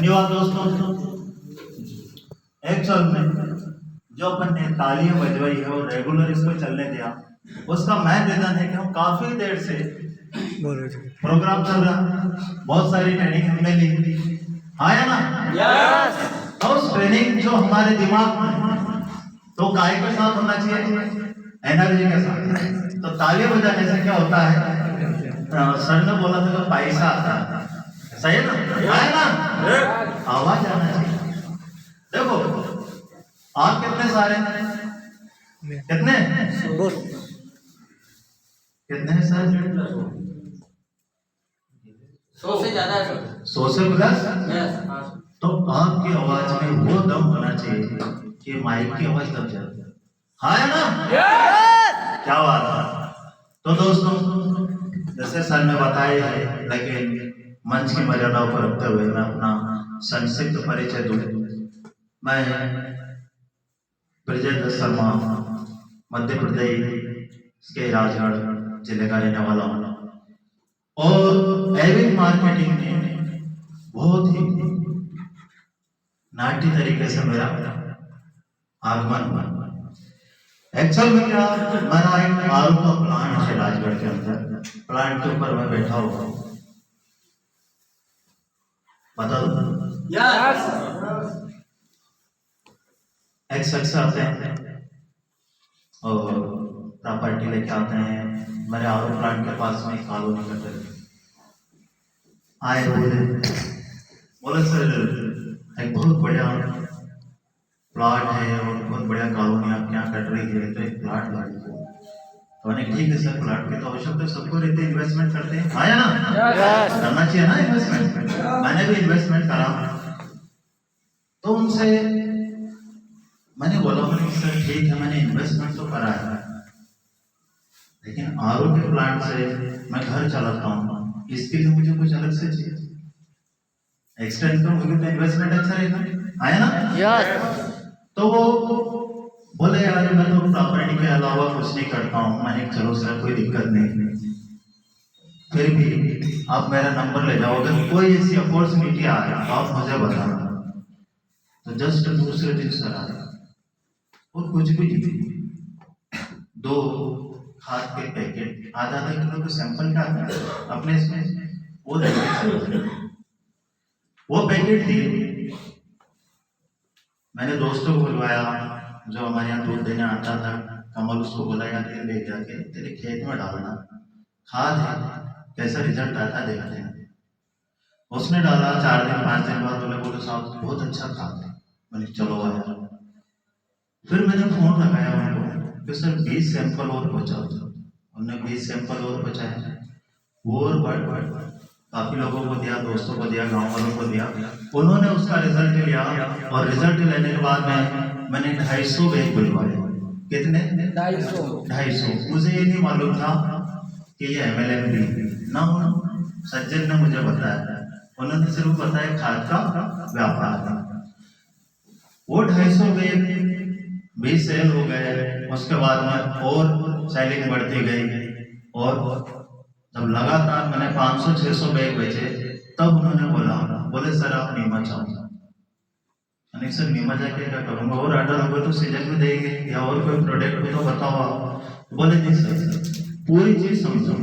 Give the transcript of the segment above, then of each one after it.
धन्यवाद दोस्तों। एक्चुअल में जो अपन ने तालियां बजवाई है और रेगुलर इसको चलने दिया, उसका मेन रीजन है कि हम काफी देर से प्रोग्राम चल रहा, बहुत सारी ट्रेनिंग हमने ली, आया ना? यस। तो उस ट्रेनिंग जो हमारे दिमाग में तो काय के साथ होना चाहिए, एनर्जी के साथ। तो तालियां बजाने से क्या होता है, सर ने बोला था तो पैसा आता है, सही है ना? आया ना? आवाज आना चाहिए। देखो आप कितने सारे, कितने कितने हैं सर? 100 से ज्यादा है। 100 से प्लस। तो आपकी आवाज में वो दम होना चाहिए कि माइक की आवाज दब जाती है, हाँ है ना? क्या बात है। तो दोस्तों जैसे सर ने बताया है, लेकिन मंच की मर्यादा को रखते हुए मैं अपना संक्षिप्त परिचय दूं। मैं ब्रजेंद्र शर्मा मध्य प्रदेश के राजगढ़ जिले का रहने वाला हूँ और एविक मार्केटिंग में बहुत ही नाट्य तरीके से मेरा आगमन हुआ। एक्चुअल में क्या, मेरा एक आलू का प्लांट है राजगढ़ के अंदर, प्लांट के ऊपर मैं बैठा हुआ हूँ, बता दो। एक शख्स आते हैं और प्रॉपर्टी लेके आते हैं, मेरे आलू प्लांट के पास में कॉलोनी करते आए, बोले सर एक बहुत बढ़िया प्लाट है और बहुत बढ़िया कॉलोनी आप क्या कट रही है, तो एक प्लाट ला दीजिए। तो मैंने ठीक है सर, प्लाट की तो आवश्यकता सबको रहती है, इन्वेस्टमेंट करते हैं, आया ना? करना चाहिए ना इन्वेस्टमेंट। मैंने भी इन्वेस्टमेंट करा, तो उनसे मैंने बोला, मैंने सर ठीक है मैंने इन्वेस्टमेंट तो करा है, लेकिन आलू के प्लांट से मैं घर चलाता हूँ, इसके लिए मुझे कुछ अलग से चाहिए, एक्स्ट्रा इनकम होगी तो इन्वेस्टमेंट अच्छा रहेगा, आया ना? तो वो बोले यार मैं तो प्रॉपर्टी के अलावा कुछ नहीं करता हूँ। मैंने चलो सर कोई दिक्कत नहीं, फिर भी आप मेरा नंबर ले जाओ, अगर कोई ऐसी अपॉर्चुनिटी आ रहा तो आप मुझे बताना। तो जस्ट दूसरे दिन सर आया और कुछ भी नहीं, 2 खाद के पैकेट आधा किलो के सैंपल का अपने इसमें वो पैकेट दिए। मैंने दोस्तों को बुलवाया जो हमारे यहाँ दूध देने आता था, कमल, उसको बोला यार ये ले जाके तेरे खेत में डालना, खाद है, कैसा रिजल्ट आता देखते हैं। उसने डाला, 4 दिन 5 दिन बाद बोले साहब बहुत अच्छा खाद है। मैंने चलो आया, फिर मैंने फोन लगाया उनको कि सर 20 सैंपल और पहुंचाओ। उन्होंने 20 सैंपल और पहुंचाए, और बढ़ काफी लोगों को दिया, दोस्तों को दिया, गांव वालों को दिया, उन्होंने उसका रिजल्ट लिया और रिजल्ट लेने के बाद मैंने 250 बैग बुलवाए। कितने? 250। मुझे ये नहीं मालूम था कि ये MLM भी ना हो, सज्जन ने मुझे बताया, उन्होंने सिर्फ बताया खाद का व्यापार था। वो 250 बैग भी सेल हो गए, उसके बाद में और सेलिंग बढ़ती गई और जब लगातार मैंने 500-600 बैग बेचे, तब उन्होंने बोले सर आप नीमा चाहो। मैंने सर नीमा जाके क्या करूंगा, और ऑर्डर होगा तो सीजन में देंगे या और कोई प्रोडक्ट हो तो बताओ आप। बोले नहीं सर पूरी चीज समझो।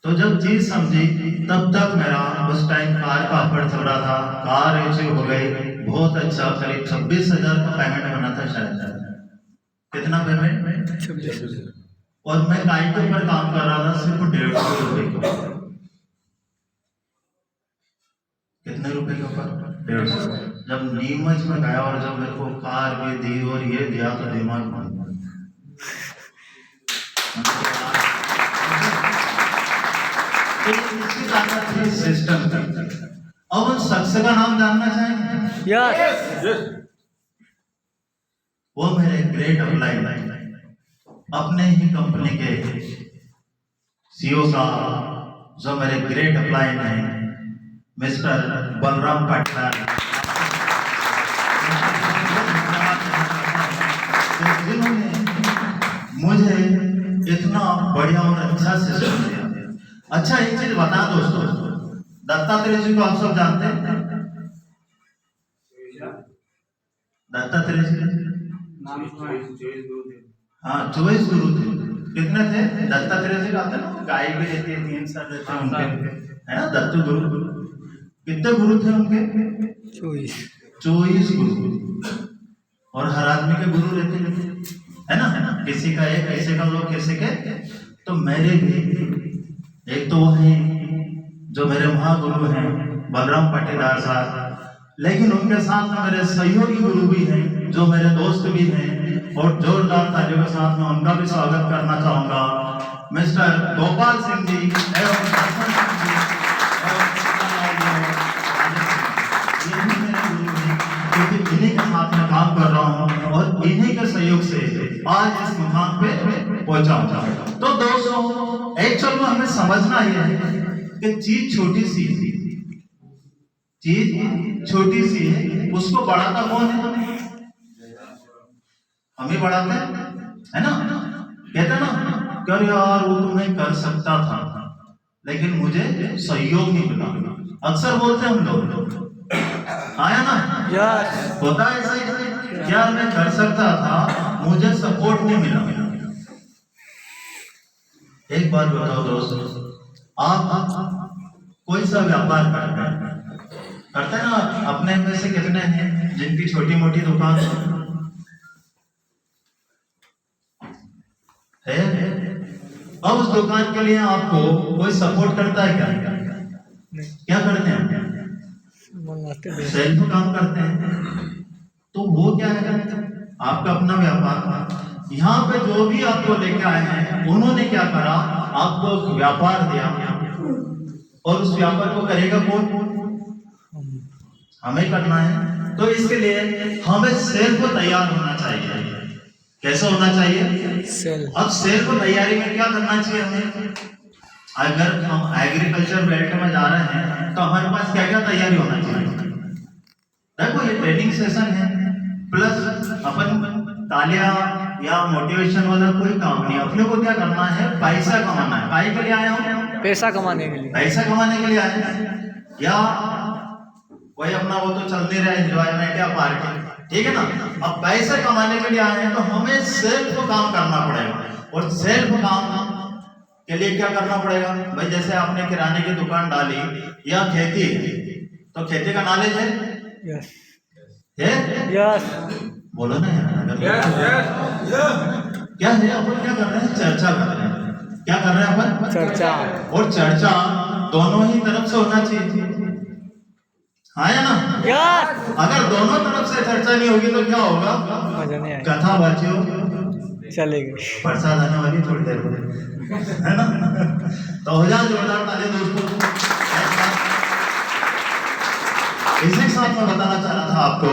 तो जब चीज समझी तब तक मेरा उस टाइम कार का ऑफर चल रहा था, कार अचीव हो गई, बहुत अच्छा, करीब 26,000 का पेमेंट बना था शायद। कितना पेमेंट? 26,000। और मैं काइट के ऊपर काम कर रहा था सिर्फ 150 रुपए के ऊपर। कितने रुपए के ऊपर? 150। जब नीमच में गया और जब मेरे को कार भी दी और ये दिया तो दिमाग बंद। सिस्टम का। अब उन शख्स का नाम जानना चाहेंगे? यस। वो मेरे ग्रेट अपलाइन अपने ही कंपनी के CEO साहब जो मेरे ग्रेट अपलाइन हैं, मिस्टर बलराम पाटिल, जिन्होंने मुझे इतना बढ़िया और अच्छा सिस्टम दिया। अच्छा एक चीज बता दोस्तों, दत्तात्रेय जी को आप सब जानते हैं? दत्तात्रेय जी, हाँ 24 गुरु थे। कितने थे? दत्तात्रेय जी कहते हैं ना, गाय भी रहती है, 3 सर रहते हैं उनके, है ना, दत्त गुरु। कितने गुरु थे उनके? 24 गुरु। और हर आदमी के गुरु रहते है ना, किसी का एक, किसी का 2, किसी के। तो मेरे भी एक तो वो है जो मेरे महागुरु हैं बलराम पाटीदार साहब, लेकिन उनके साथ में मेरे सहयोगी गुरु भी हैं जो मेरे दोस्त भी हैं, और जोरदार तालियों के साथ में उनका भी स्वागत करना चाहूंगा, मिस्टर गोपाल सिंह जी एवं दर्शन सिंह जी क्योंकि इन्हीं के साथ में काम कर रहा हूँ और इन्हीं के सहयोग से आज इस मुकाम पे पहुंचा हूँ। तो दोस्तों एक्चुअल में हमें समझना यह है कि चीज छोटी सी है, चीज छोटी सी है, उसको बढ़ाता कौन है? हम ही बढ़ाते हैं, है ना? कहते ना कर यार वो तो मैं कर सकता था लेकिन मुझे सहयोग नहीं मिला। अक्सर बोलते हैं हम लोग, आया ना? यस। होता है ऐसा ही, यार मैं कर सकता था मुझे सपोर्ट नहीं मिला। एक बात बताओ दोस्तों, आप कोई सा व्यापार करते हैं ना, अपने में से कितने हैं जिनकी छोटी मोटी दुकान है? अब उस दुकान के लिए आपको कोई सपोर्ट करता है क्या? क्या करते हैं? सेल्फ काम करते हैं। तो वो क्या है? आपका अपना व्यापार। यहाँ पे जो भी आपको लेके आए हैं उन्होंने क्या करा? आपको व्यापार दिया, और उस व्यापार को करेगा कौन? हमें करना है। तो इसके लिए हमें सेल्फ तैयार होना चाहिए। कैसे होना चाहिए? सेल्फ। अब सेल्फ तैयारी में क्या करना चाहिए हमें? अगर हम एग्रीकल्चर बेल्ट में जा रहे हैं तो हमारे पास क्या क्या तैयारी होना चाहिए? देखो ये ट्रेनिंग सेशन है, प्लस अपन तालियां या मोटिवेशन वाला कोई काम नहीं। अपने को क्या करना है? पैसा कमाना है। काहे के लिए आए हम? पैसा कमाने के लिए। पैसा कमाने के लिए आए हैं, या कोई अपना वो तो चल नहीं रहा है एंजॉयमेंट या पार्टी, ठीक है ना? अब पैसा कमाने के लिए आए हैं तो हमें सेल्फ काम करना पड़ेगा। और सेल्फ काम के लिए क्या करना पड़ेगा भाई? जैसे आपने किराने की दुकान डाली या खेती है, तो खेती का नॉलेज है? यस। यस बोलो ना यार। क्या है? अपन क्या कर रहे हैं? चर्चा कर रहे हैं। क्या कर रहे हैं अपन? चर्चा। और चर्चा दोनों ही तरफ से होना चाहिए, हाँ या ना? यस। अगर दोनों तरफ से चर्चा नहीं होगी तो क्या होगा? मजा नहीं आएगा। कथा बातचीत चलेगी, प्रसाद आने वाली थोड़ी देर में, है ना? तो हो जाए जोरदार ताली दोस्तों। इसी साथ में बताना चाह रहा था आपको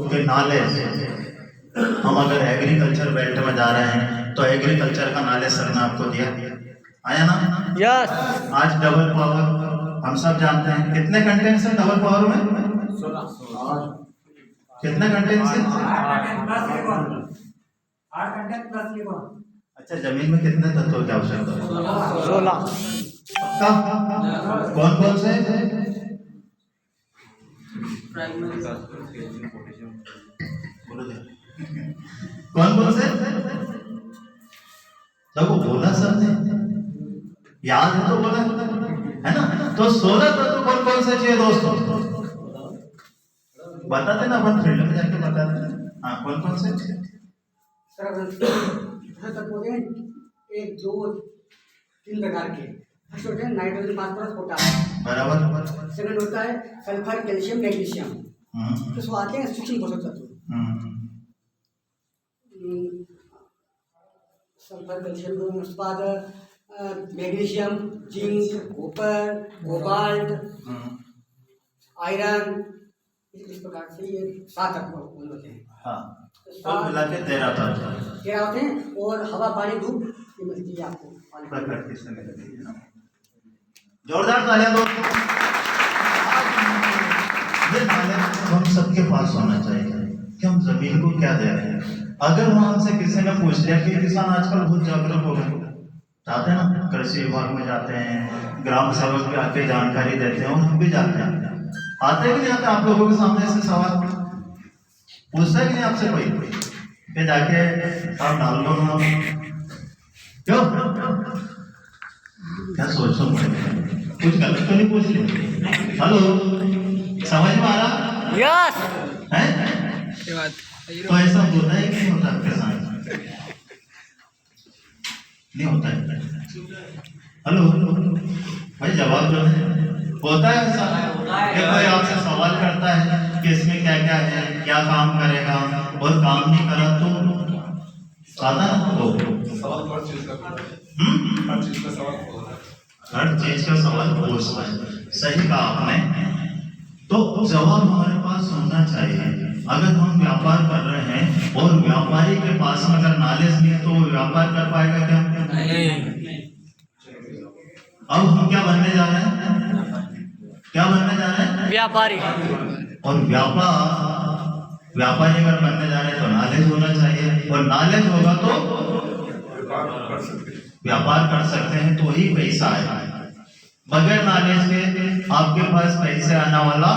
कि नॉलेज, हम अगर एग्रीकल्चर बेल्ट में जा रहे हैं तो एग्रीकल्चर का नॉलेज सर ने आपको दिया, आया ना? यस। आज डबल पावर हम सब जानते हैं। कितने कंटेंट्स हैं डबल पावर में? 16। कितने कंटेंट्स हैं? 8 कंटेंट प्लस लिबन। अच्छा, जमीन में कितने तत्वों की आवश्यकता है? 16। कौन कौन से? कौन कौन से? जब वो बोला सर ने, याद है तो बोला, है ना? तो 16 तत्व कौन कौन से चाहिए दोस्तों? बताते ना, अपन फील्ड में जाके बताते। हाँ, कौन कौन से? तत्व 1, 2, 3 प्रकार के। फर्स्ट होते हैं नाइट्रोजन, फास्फोरस, पोटाश। बराबर। सेकंड होता है सल्फर, कैल्शियम, मैग्नीशियम। तो सो आते हैं सूक्ष्म पोषक तत्व। सल्फर, कैल्शियम, उसके बाद magnesium, zinc, copper, cobalt, iron, इस प्रकार से ये 7 तत्व होते हैं। हाँ, तो मिला के 13 तत्व होते हैं। और हवा, पानी, धूप ये मिलती है आपको प्रकृति से मिलती है ना। जोरदार तालियां दोस्तों। ये नॉलेज हम सबके पास होना चाहिए कि हम जमीन को क्या दे रहे हैं। अगर वहां हमसे किसी ने पूछ लिया कि किसान आजकल बहुत जागरूक हो गए, जाते हैं ना, कृषि विभाग में जाते हैं, ग्राम सेवक भी आके जानकारी देते हैं, और हम भी जाते हैं। आते कि नहीं आते आप लोगों के सामने से सवाल पूछता है कि नहीं आपसे कोई कि जाके आप डाल दो ना, क्यों क्या सोच रहा हूँ, कुछ गलत तो नहीं पूछ लिया? हेलो, समझ में आ रहा यस है? तो ऐसा होता है कि नहीं होता आपके साथ? नहीं होता है। हेलो भाई, जवाब दो। होता है ऐसा कि कोई आपसे सवाल करता है कि इसमें क्या क्या है, क्या काम करेगा, और काम नहीं करा तो साधा हो। हर चीज का सवाल पूछना है, सही कहा आपने। तो जवाब हमारे पास होना चाहिए। अगर हम व्यापार कर रहे हैं और व्यापारी के पास में अगर नॉलेज नहीं है तो वो व्यापार कर पाएगा क्या? नहीं। अब हम क्या बनने जा रहे हैं? क्या बनने जा रहे हैं? व्यापारी। और व्यापारी अगर बनने जा रहे हैं तो नॉलेज होना चाहिए, और नॉलेज होगा तो व्यापार कर सकते हैं, तो ही पैसा आएगा। बगैर नॉलेज के आपके पास पैसे आने वाला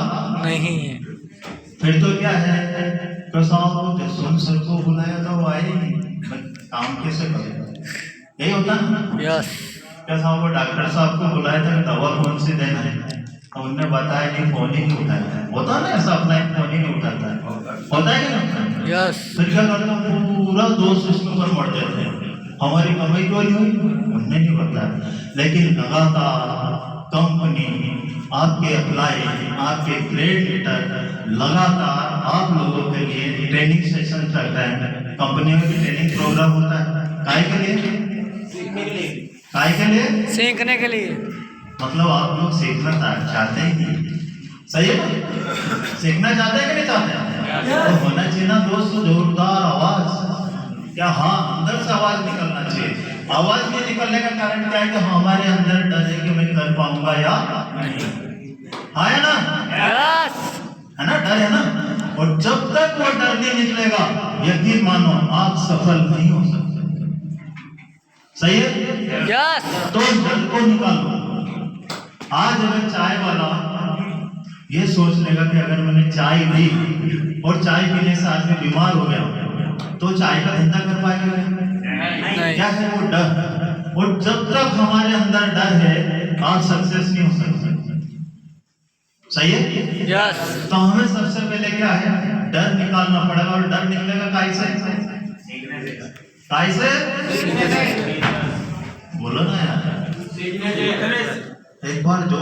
नहीं है। फिर तो क्या है, तो साहब जसवंत सर को बुलाया तो वो आए नहीं, काम कैसे करेगा? यही होता है ना। यस। क्या साहब वो डॉक्टर साहब को बुलाया था कि दवा कौन सी देना है, तो उनने बताया नहीं, फोन ही नहीं उठाया। होता है ना ऐसा, अपना एक फोन ही नहीं उठाता है, होता है कि नहीं? यस। फिर क्या करता हूँ, पूरा दोष उसके ऊपर मर देते हैं, हमारी कमाई क्यों नहीं हुई, उन्हें नहीं बताया। लेकिन लगातार कंपनी आपके एम्प्लॉय, आपके ग्रेड लीडर लगातार आप लोगों के लिए ट्रेनिंग सेशन चल रहे हैं। कंपनियों में ट्रेनिंग प्रोग्राम होता है, काय के लिए? काय के लिए? सीखने के लिए। मतलब आप लोग सीखना चाहते ही नहीं, सही है ना? सीखना चाहते हैं कि नहीं चाहते? तो होना चाहिए ना दोस्त जोरदार आवाज, क्या? हाँ, अंदर से आवाज निकलना चाहिए। आवाज नहीं निकलने का कारण क्या है कि हमारे अंदर डर है कि मैं कर पाऊंगा या नहीं। हाँ है ना? यस। है ना, डर है ना। और जब तक वो डर नहीं निकलेगा, यकीन मानो आप सफल नहीं हो सकते। सही है? यस। तो डर को निकालो। आज अगर चाय वाला ये सोच लेगा कि अगर मैंने चाय दी और चाय पीने से आदमी बीमार हो गया, तो चाय का धंधा कर पाएगा? नहीं। क्या है वो डर। और जब तक हमारे अंदर डर है, आप सक्सेस नहीं हो सकते। सही है? यस। तो हमें सबसे पहले क्या है, डर निकालना पड़ेगा। और डर निकलेगा कैसे? कैसे? बोलो ना यार, एक बार जो